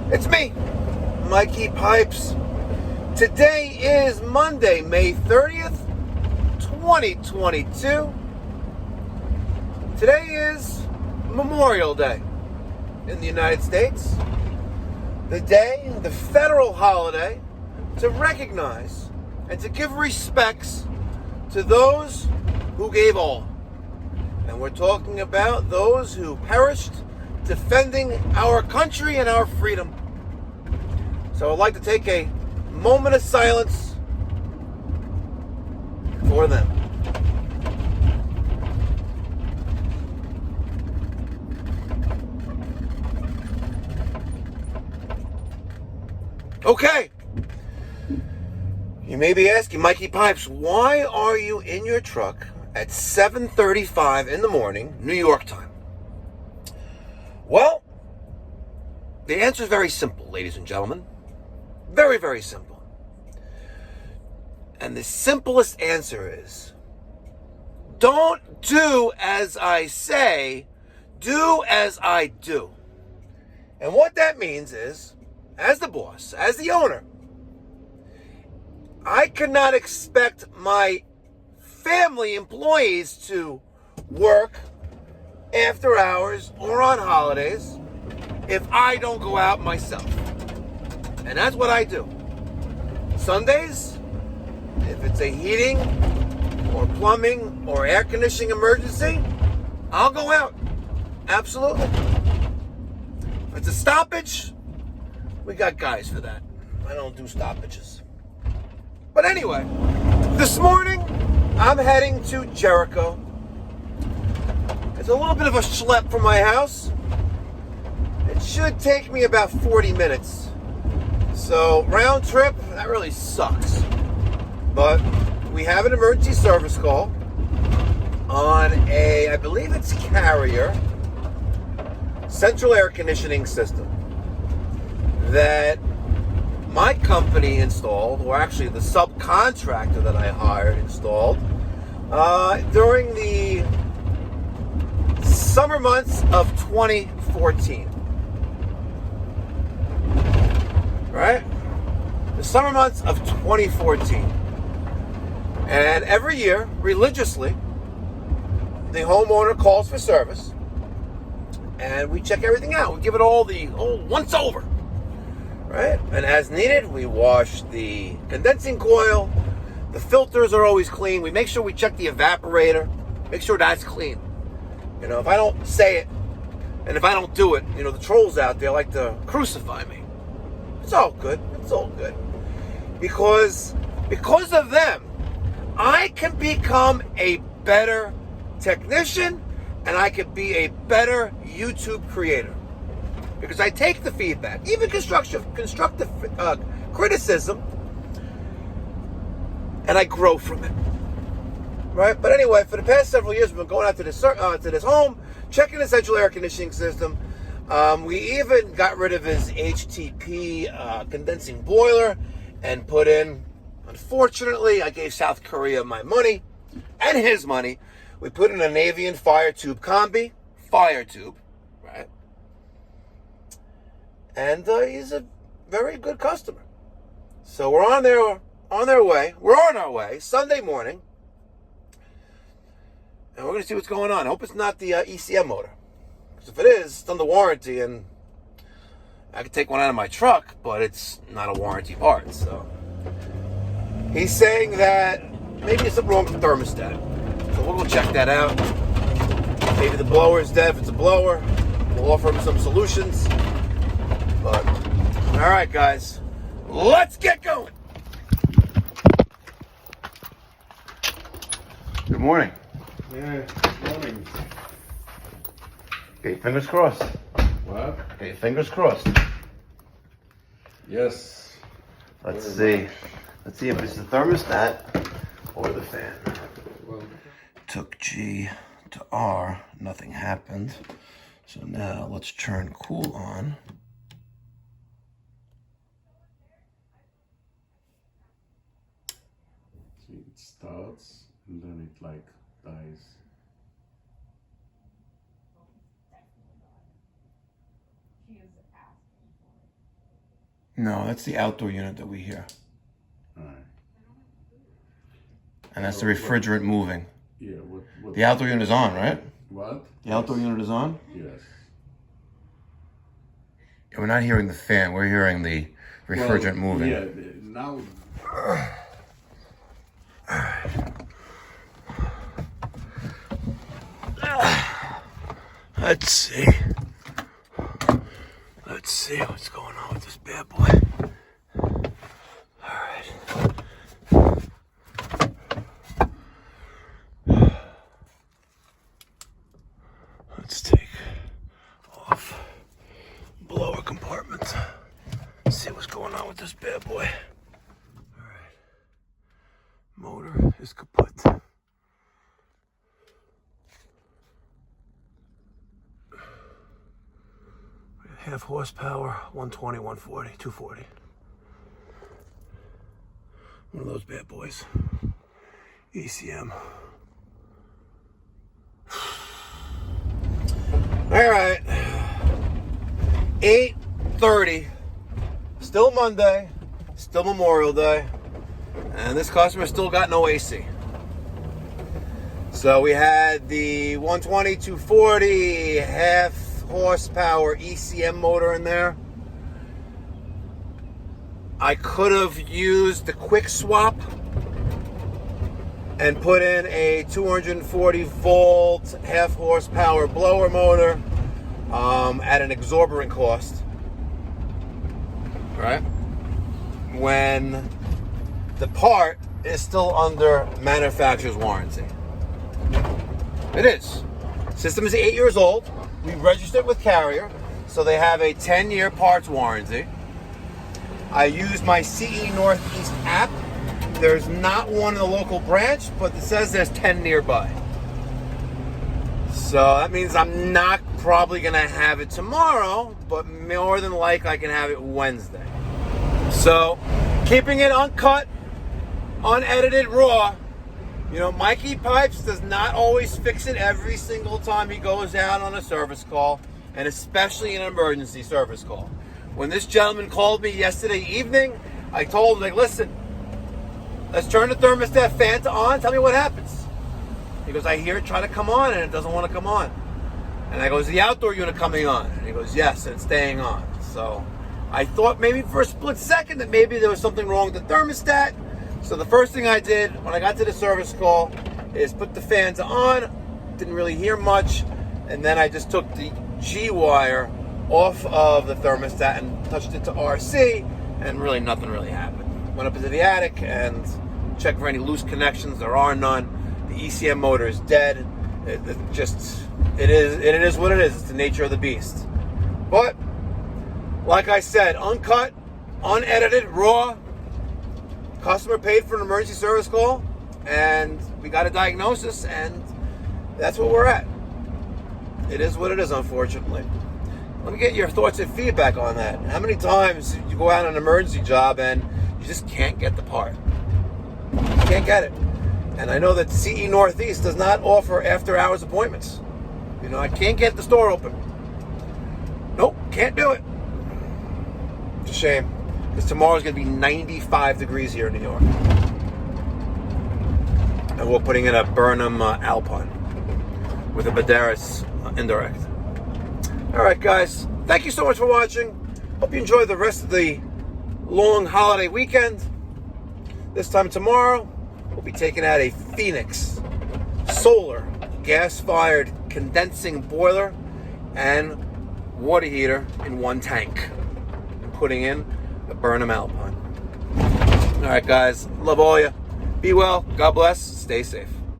It's me, Mikey Pipes. Today is Monday, May 30th, 2022. Today is Memorial Day in the United States. The day, the federal holiday, to recognize and to give respects to those who gave all. And we're talking about those who perished defending our country and our freedom. So I'd like to take a moment of silence for them. Okay. You may be asking, Mikey Pipes, why are you in your truck at 7:35 in the morning, New York time? Well, the answer is very simple, ladies and gentlemen. Very, very simple. And the simplest answer is, don't do as I say, do as I do. And what that means is, as the boss, as the owner, I cannot expect my family employees to work after hours or on holidays if I don't go out myself. And that's what I do. Sundays, if it's a heating or plumbing or air conditioning emergency, I'll go out. Absolutely. If it's a stoppage, we got guys for that. I don't do stoppages. But anyway, this morning, I'm heading to Jericho. It's a little bit of a schlep from my house. It should take me about 40 minutes. So, round trip, that really sucks. But we have an emergency service call on I believe it's Carrier, central air conditioning system that my company installed, or actually the subcontractor that I hired installed, during the summer months of 2014. Right? The summer months of 2014. And every year, religiously, the homeowner calls for service, and we check everything out. We give it all the once over. Right? And as needed, we wash the condensing coil. The filters are always clean. We make sure we check the evaporator. Make sure that's clean. You know, if I don't say it, and if I don't do it, you know, the trolls out there like to crucify me. It's all good. It's all good. Because of them, I can become a better technician, and I can be a better YouTube creator. Because I take the feedback, even constructive criticism, and I grow from it. Right? But anyway, for the past several years, we've been going out to this home, checking the central air conditioning system. We even got rid of his HTP condensing boiler and put in, unfortunately, I gave South Korea my money and his money. We put in a Navian fire tube combi, fire tube, right? And he's a very good customer. So we're on our way, Sunday morning. And we're going to see what's going on. I hope it's not the ECM motor. Because if it is, it's under warranty, and I could take one out of my truck, but it's not a warranty part. So he's saying that maybe there's something wrong with the thermostat. So we'll go check that out. Maybe the blower is dead. If it's a blower, we'll offer him some solutions. But, all right, guys, let's get going. Good morning. Yeah, good morning. Okay, fingers crossed. What? Okay, fingers crossed. Yes. Let's see. Let's see if it's the thermostat or the fan. Well, Took G to R, nothing happened. So now let's turn cool on. see, it starts and then it like dies. No, that's the outdoor unit that we hear. All right. And that's the refrigerant moving. Yeah. What? The outdoor unit is on, right? What? The outdoor unit is on? Yes. Yeah, we're not hearing the fan. We're hearing the refrigerant moving. Yeah. Now. Let's see. Let's see what's going on with this bad boy. All right. Let's take off blower compartment. See what's going on with this bad boy. All right. Motor is kaput. Half horsepower, 120, 140, 240. One of those bad boys. ECM. All right. 8:30. Still Monday. Still Memorial Day. And this customer still got no AC. So we had the 120, 240, half horsepower ECM motor in there. I could have used the quick swap and put in a 240 volt half horsepower blower motor at an exorbitant cost, right? When the part is still under manufacturer's warranty. It is. System is 8 years old. We registered with Carrier, so they have a 10-year parts warranty. I used my CE Northeast app. There's not one in the local branch, but it says there's 10 nearby. So that means I'm not probably going to have it tomorrow, but more than likely I can have it Wednesday. So keeping it uncut, unedited, raw. You know, Mikey Pipes does not always fix it every single time he goes out on a service call, and especially an emergency service call. When this gentleman called me yesterday evening, I told him, like, listen, let's turn the thermostat fan to on, tell me what happens. He goes, I hear it try to come on, and it doesn't want to come on. And I go, is the outdoor unit coming on? And he goes, yes, and it's staying on. So I thought maybe for a split second that maybe there was something wrong with the thermostat. So the first thing I did when I got to the service call is put the fans on, didn't really hear much, and then I just took the G-wire off of the thermostat and touched it to RC, and really nothing really happened. Went up into the attic and checked for any loose connections. There are none. The ECM motor is dead. It is what it is. It's the nature of the beast. But like I said, uncut, unedited, raw. Customer paid for an emergency service call, and we got a diagnosis, and that's what we're at. It is what it is, unfortunately. Let me get your thoughts and feedback on that. How many times you go out on an emergency job and you just can't get the part? You can't get it. And I know that CE Northeast does not offer after-hours appointments. You know, I can't get the store open. Nope, can't do it. It's a shame. Because tomorrow's going to be 95 degrees here in New York. And we're putting in a Burnham Alpine with a Badaris indirect. All right, guys. Thank you so much for watching. Hope you enjoy the rest of the long holiday weekend. This time tomorrow, we'll be taking out a Phoenix solar gas-fired condensing boiler and water heater in one tank. And putting in the Burnham Alpine. All right, guys. Love all you. Be well. God bless. Stay safe.